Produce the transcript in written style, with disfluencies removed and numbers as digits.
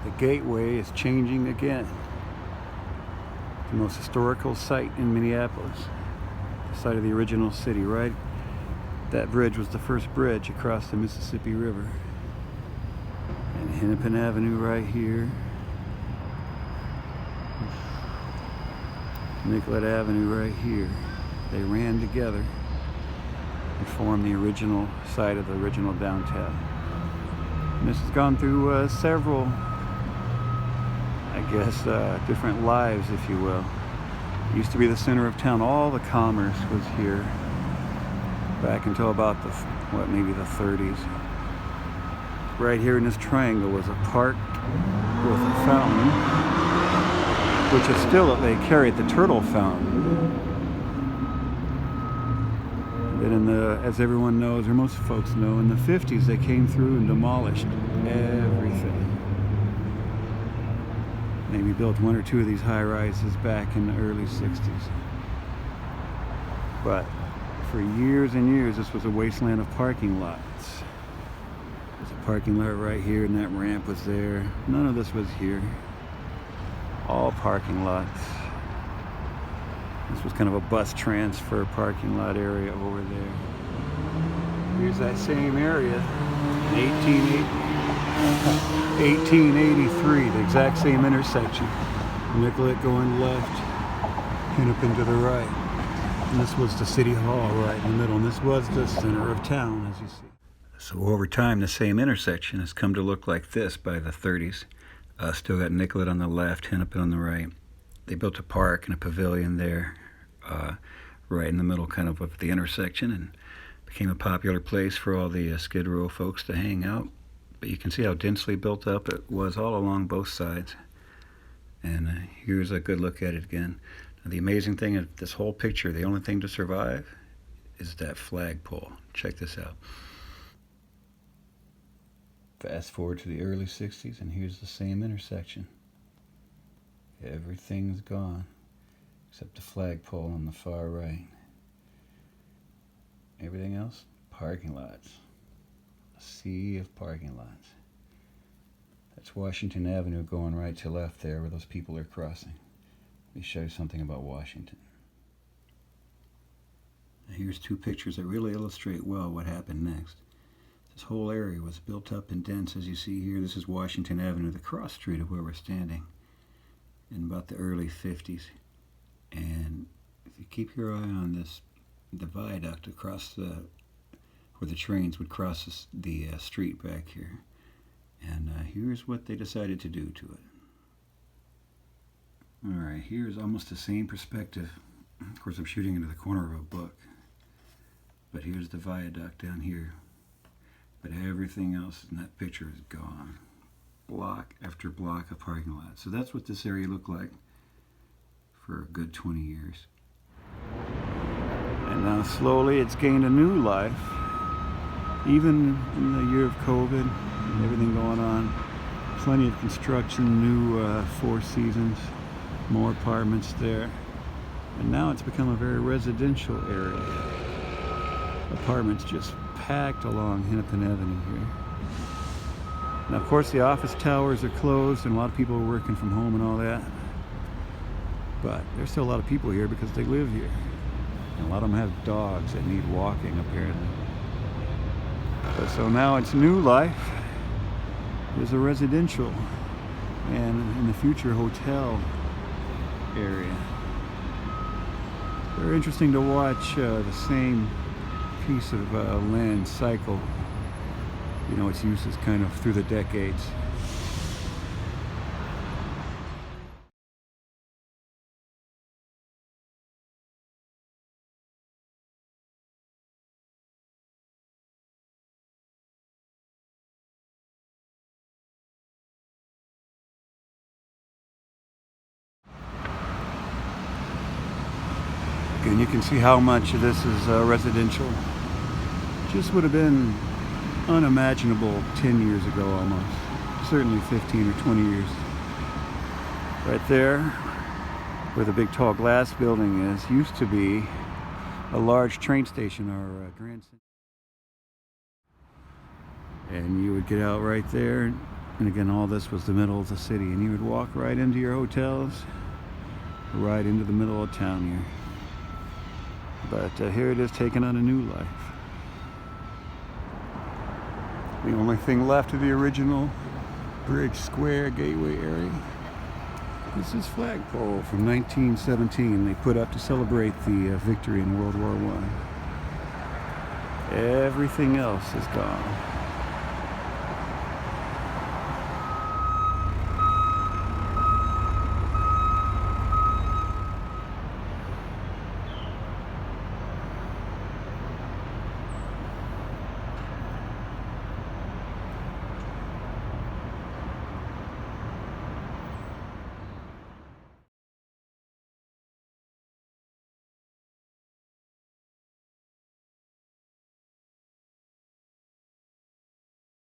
The gateway is changing again. The most historical site in Minneapolis. The site of the original city, right? That bridge was the first bridge across the Mississippi River. And Hennepin Avenue right here. Nicollet Avenue right here. They ran together and formed the original site of the original downtown. And this has gone through several, I guess, different lives, if you will. It used to be the center of town. All the commerce was here back until about maybe the 30s. Right here in this triangle was a park with a fountain, which is still, they carried the turtle fountain. And then as everyone knows, or most folks know, in the 50s they came through and demolished everything. Maybe built one or two of these high-rises back in the early 60s. But for years and years, this was a wasteland of parking lots. There's a parking lot right here, and that ramp was there. None of this was here. All parking lots. This was kind of a bus transfer parking lot area over there. Here's that same area in 1883, the exact same intersection. Nicollet going left, Hennepin to the right. And this was the city hall right in the middle, and this was the center of town, as you see. So over time, the same intersection has come to look like this by the 30s. Still got Nicollet on the left, Hennepin on the right. They built a park and a pavilion there, right in the middle kind of the intersection, and became a popular place for all the Skid Row folks to hang out. But you can see how densely built up it was all along both sides. And here's a good look at it again. Now, the amazing thing of this whole picture, the only thing to survive is that flagpole. Check this out. Fast forward to the early 60s, and here's the same intersection. Everything's gone except the flagpole on the far right. Everything else, parking lots. A sea of parking lots. That's Washington Avenue going right to left there where those people are crossing. Let me show you something about Washington. Now here's two pictures that really illustrate well what happened next. This whole area was built up and dense, as you see here. This is Washington Avenue, the cross street of where we're standing, in about the early 50s. And if you keep your eye on the viaduct across where the trains would cross the street back here, and here's what they decided to do to it. All right, here's almost the same perspective. Of course, I'm shooting into the corner of a book, but here's the viaduct down here. But everything else in that picture is gone. Block after block of parking lots. So that's what this area looked like for a good 20 years. And now slowly it's gained a new life. Even in the year of COVID and everything going on. Plenty of construction, new Four Seasons, more apartments there. And now it's become a very residential area. Apartments just packed along Hennepin Avenue here. Now, of course, the office towers are closed and a lot of people are working from home and all that. But there's still a lot of people here because they live here. And a lot of them have dogs that need walking, apparently. But so now it's new life. There's a residential and in the future hotel area. Very interesting to watch the same piece of land cycle, you know, its uses kind of through the decades. And you can see how much of this is residential. Just would have been unimaginable 10 years ago almost. Certainly 15 or 20 years. Right there, where the big tall glass building is, used to be a large train station or Grand Central. And you would get out right there And again, all this was the middle of the city, and you would walk right into your hotels, right into the middle of town here. But here it is, taking on a new life. The only thing left of the original Bridge Square Gateway area is this flagpole from 1917 they put up to celebrate the victory in World War I. Everything else is gone.